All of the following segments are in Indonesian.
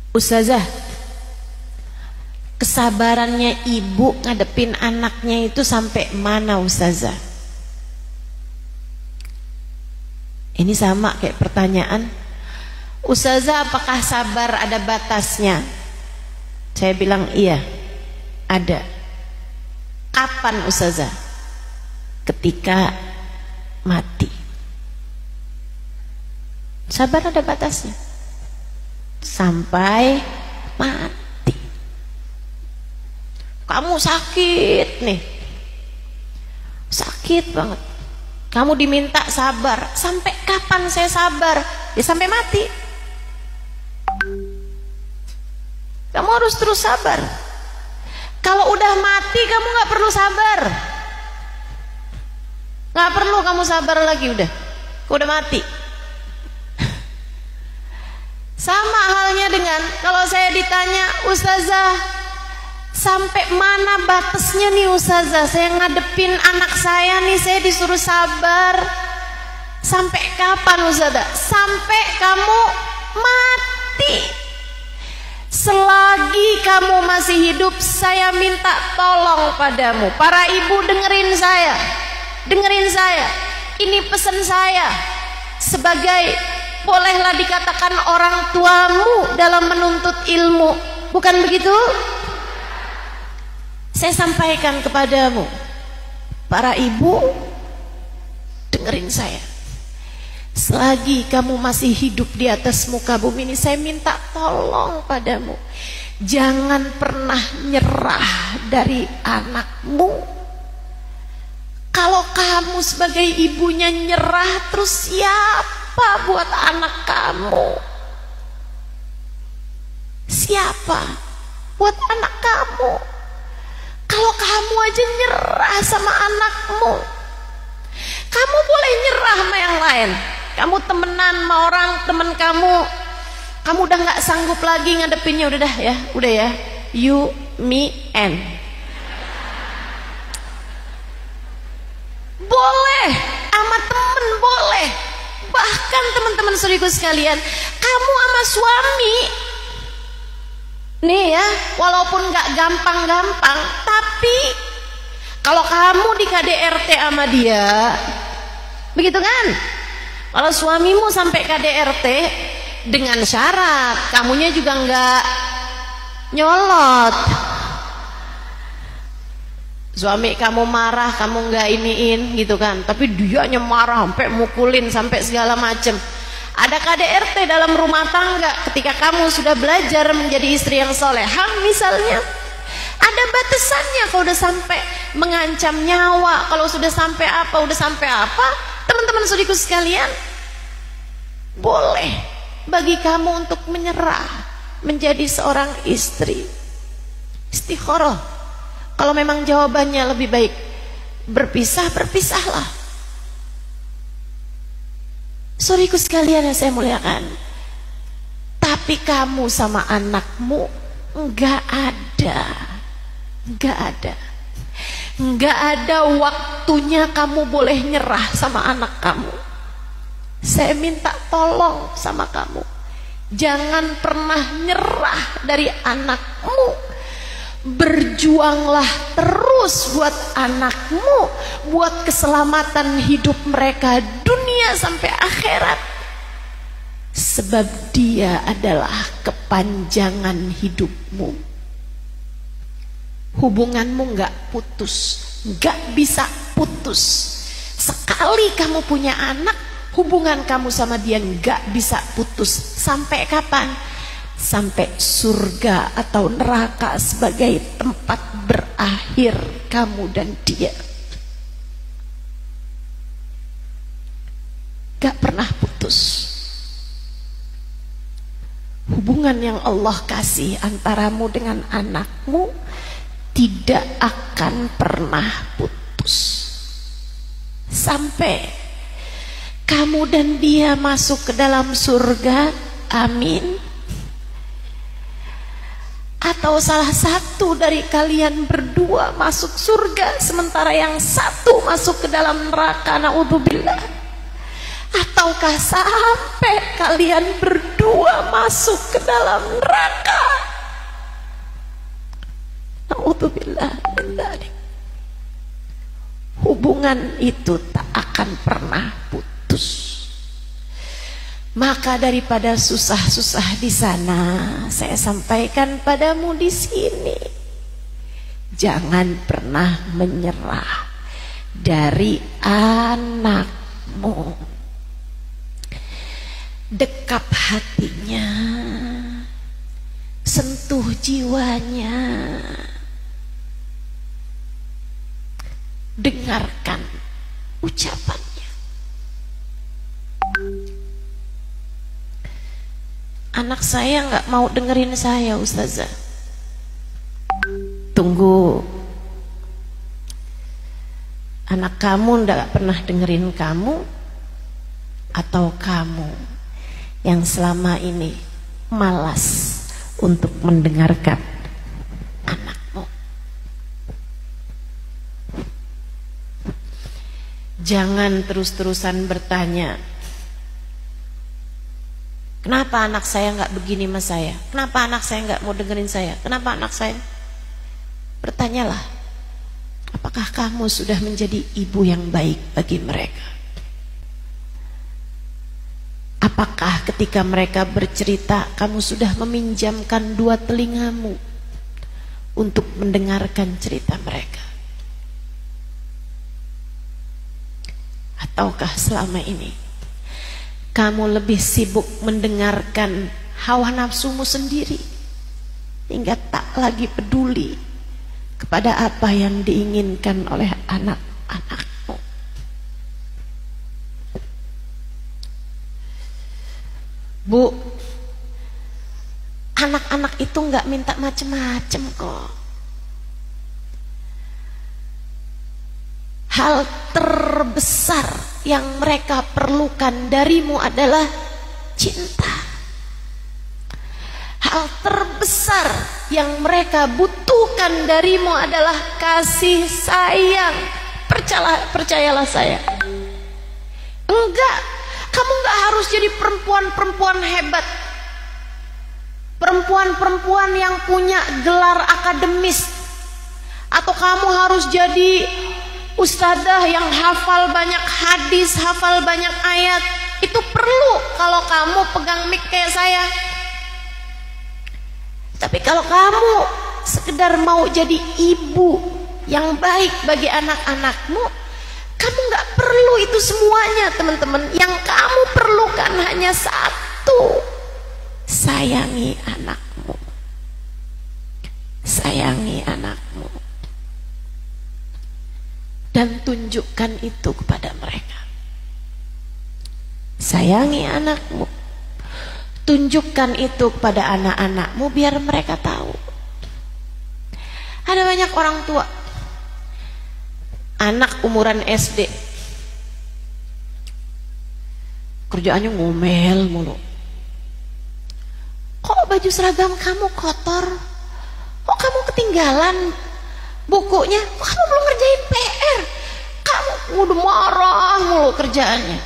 Ustazah, kesabarannya ibu ngadepin anaknya itu sampai mana Ustazah? Ini sama kayak pertanyaan, Ustazah apakah sabar ada batasnya? Saya bilang iya, ada. Kapan Ustazah? Ketika mati. Sabar ada batasnya. Sampai mati. Kamu sakit nih, sakit banget, kamu diminta sabar. Sampai kapan saya sabar? Ya sampai mati. Kamu harus terus sabar. Kalau udah mati kamu gak perlu sabar, gak perlu kamu sabar lagi, udah mati. Sama halnya dengan kalau saya ditanya, Ustazah sampai mana batasnya nih Ustazah, saya ngadepin anak saya nih, saya disuruh sabar. Sampai kapan Ustazah? Sampai kamu mati. Selagi kamu masih hidup, saya minta tolong padamu. Para ibu dengerin saya, ini pesan saya sebagai, bolehlah dikatakan orang tuamu dalam menuntut ilmu, bukan begitu? Saya sampaikan kepadamu, para ibu dengerin saya. Selagi kamu masih hidup di atas muka bumi ini, saya minta tolong padamu, jangan pernah nyerah dari anakmu. Kalau kamu sebagai ibunya nyerah, terus siapa buat anak kamu? Siapa buat anak kamu? Kalau kamu aja nyerah sama anakmu, kamu boleh nyerah sama yang lain. Kamu temenan sama orang, temen kamu udah gak sanggup lagi ngadepinnya, udah ya, you, me, and. Boleh, sama temen boleh. Bahkan teman-teman saudaraku sekalian, kamu sama suami nih ya, walaupun gak gampang-gampang, tapi kalau kamu di KDRT sama dia, begitu kan? Kalau suamimu sampai KDRT dengan syarat kamunya juga nggak nyolot. Suami kamu marah, kamu nggak iniin gitu kan, tapi dianya marah sampai mukulin sampai segala macem. Ada KDRT dalam rumah tangga ketika kamu sudah belajar menjadi istri yang solehah misalnya. Ada batasannya. Kalau udah sampai mengancam nyawa, kalau sudah sampai apa, teman-teman saudaraku sekalian, boleh bagi kamu untuk menyerah menjadi seorang istri. Istikharah. Kalau memang jawabannya lebih baik berpisah, berpisahlah. Saudaraku sekalian yang saya muliakan, tapi kamu sama anakmu enggak ada waktunya kamu boleh nyerah sama anak kamu. Saya minta tolong sama kamu, jangan pernah nyerah dari anakmu. Berjuanglah terus buat anakmu, buat keselamatan hidup mereka dunia sampai akhirat. Sebab dia adalah kepanjangan hidupmu. Hubunganmu nggak putus, nggak bisa putus. Sekali kamu punya anak, hubungan kamu sama dia nggak bisa putus. Sampai kapan? Sampai surga atau neraka sebagai tempat berakhir kamu dan dia. Gak pernah putus. Hubungan yang Allah kasih antaramu dengan anakmu tidak akan pernah putus sampai kamu dan dia masuk ke dalam surga. Amin. Atau salah satu dari kalian berdua masuk surga sementara yang satu masuk ke dalam neraka, naudzubillah. Atau Ataukah sampai kalian berdua masuk ke dalam neraka? Na'udzubillah min dzalik. Hubungan itu tak akan pernah putus. Maka daripada susah-susah di sana, saya sampaikan padamu di sini, jangan pernah menyerah dari anakmu. Dekap hatinya, sentuh jiwanya, dengarkan ucapannya. Anak saya nggak mau dengerin saya, Ustazah. Tunggu. Anak kamu nggak pernah dengerin kamu, atau kamu yang selama ini malas untuk mendengarkan anakmu? Jangan terus-terusan bertanya, kenapa anak saya nggak begini sama saya? Kenapa anak saya nggak mau dengerin saya? Kenapa anak saya? Bertanyalah, apakah kamu sudah menjadi ibu yang baik bagi mereka? Apakah ketika mereka bercerita, kamu sudah meminjamkan dua telingamu untuk mendengarkan cerita mereka? Ataukah selama ini kamu lebih sibuk mendengarkan hawa nafsumu sendiri, hingga tak lagi peduli kepada apa yang diinginkan oleh anak-anakmu? Bu, anak-anak itu nggak minta macem-macem kok. Hal terbesar yang mereka perlukan darimu adalah cinta. Hal terbesar yang mereka butuhkan darimu adalah kasih sayang. Percayalah saya. Enggak, kamu enggak harus jadi perempuan-perempuan hebat, perempuan-perempuan yang punya gelar akademis, atau kamu harus jadi ustadzah yang hafal banyak hadis, hafal banyak ayat. Itu perlu kalau kamu pegang mic kayak saya. Tapi kalau kamu sekedar mau jadi ibu yang baik bagi anak-anakmu, kamu nggak perlu itu semuanya, teman-teman. Yang kamu perlukan hanya satu: sayangi anakmu. Sayangi anakmu. Dan tunjukkan itu kepada mereka. Sayangi anakmu. Tunjukkan itu kepada anak-anakmu biar mereka tahu. Ada banyak orang tua, anak umuran SD, kerjaannya ngomel mulu. Kok baju seragam kamu kotor? Kok kamu ketinggalan bukunya? Kok kamu belum ngerjain PR? Kamu udah marah mulu kerjaannya.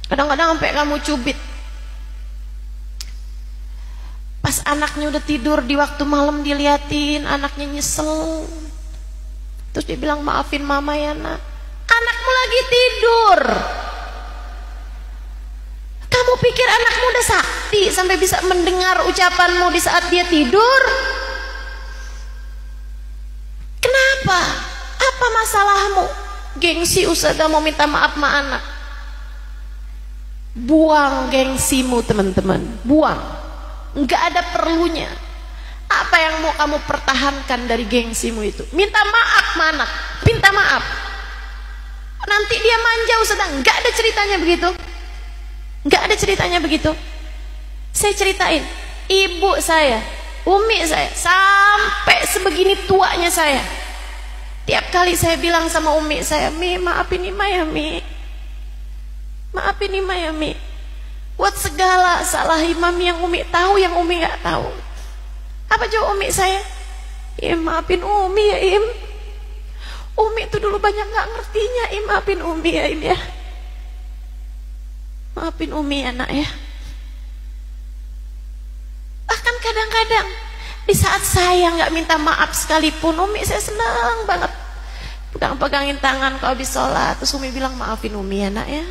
Kadang-kadang sampai kamu cubit. Pas anaknya udah tidur, di waktu malam diliatin, anaknya nyesel. Terus dia bilang, maafin mama ya nak. Anakmu lagi tidur. Kamu pikir anakmu udah sakti sampai bisa mendengar ucapanmu di saat dia tidur? Kenapa? Apa masalahmu? Gengsi ustazah mau minta maaf sama anak. Buang gengsimu, teman-teman. Buang. Enggak ada perlunya. Apa yang mau kamu pertahankan dari gengsimu itu? Minta maaf sama anak. Minta maaf. Nanti dia manja ustazah. Enggak ada ceritanya begitu. Enggak ada ceritanya begitu. Saya ceritain, ibu saya, umi saya, sampai sebegini tuanya saya, tiap kali saya bilang sama umi saya, Mi, maafin Ima ya Mi, maafin Ima ya Mi. Buat segala salah imam yang umi tahu, yang umi gak tahu. Apa jawab umi saya? Ya maafin umi ya Im. Umi itu dulu banyak gak ngertinya Im, maafin umi ya Im ya. Maafin Umi ya nak ya. Bahkan kadang-kadang di saat saya nggak minta maaf sekalipun, Umi saya senang banget pegang-pegangin tangan kalau habis sholat. Terus Umi bilang, maafin Umi ya nak ya,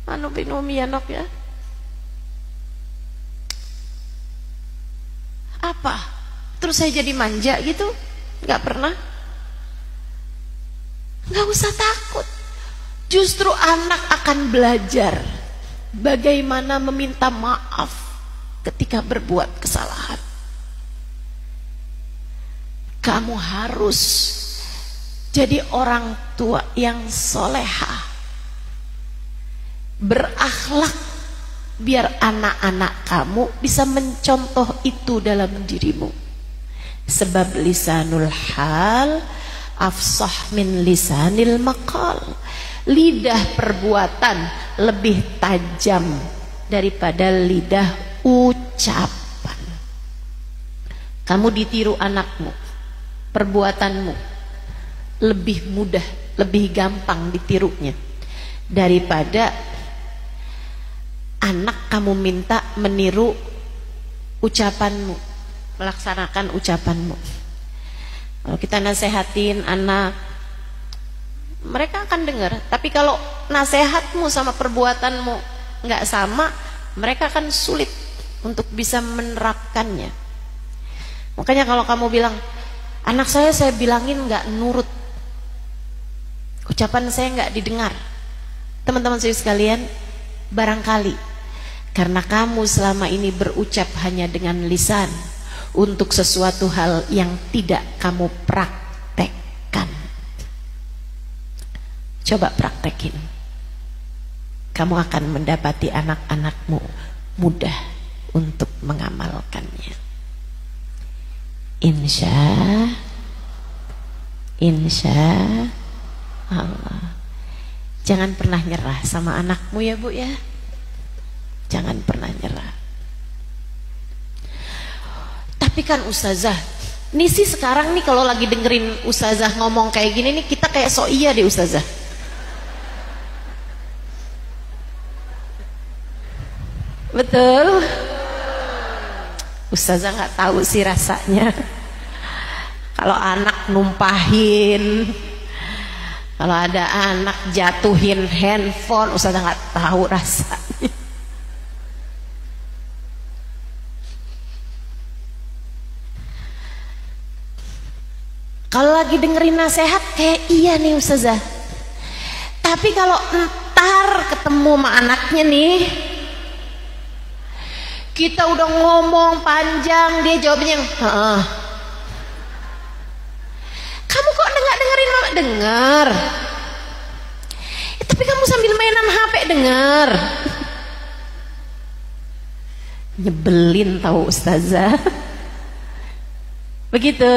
maafin Umi ya nok ya. Apa? Terus saya jadi manja gitu? Nggak pernah. Nggak usah takut. Justru anak akan belajar bagaimana meminta maaf ketika berbuat kesalahan. Kamu harus jadi orang tua yang soleha, berakhlak, biar anak-anak kamu bisa mencontoh itu dalam dirimu. Sebab lisanul hal afsah min lisanil maqal. Lidah perbuatan lebih tajam daripada lidah ucapan. Kamu ditiru anakmu, perbuatanmu lebih mudah, lebih gampang ditirunya daripada anak kamu minta meniru ucapanmu, melaksanakan ucapanmu. Kalau kita nasehatin anak, mereka akan dengar. Tapi kalau nasihatmu sama perbuatanmu nggak sama, mereka akan sulit untuk bisa menerapkannya. Makanya kalau kamu bilang, anak saya bilangin nggak nurut, ucapan saya nggak didengar, teman-teman saya sekalian, barangkali karena kamu selama ini berucap hanya dengan lisan untuk sesuatu hal yang tidak kamu praktekkan. Coba praktekin, kamu akan mendapati anak-anakmu mudah untuk mengamalkannya. Insya Allah. Jangan pernah nyerah sama anakmu ya Bu ya. Jangan pernah nyerah. Tapi kan Ustazah, ini sih sekarang nih kalau lagi dengerin Ustazah ngomong kayak gini nih, kita kayak sok iya deh Ustazah. Betul? Ustazah nggak tahu sih rasanya kalau anak numpahin, kalau ada anak jatuhin handphone, Ustazah nggak tahu rasanya. Kalau lagi dengerin nasihat kayak iya nih Ustazah. Tapi kalau ntar ketemu sama anaknya nih, kita udah ngomong panjang, dia jawabnya heeh. Kamu kok nggak dengerin mama? Dengar. Tapi kamu sambil mainan HP dengar. Nyebelin tahu Ustazah. Begitu.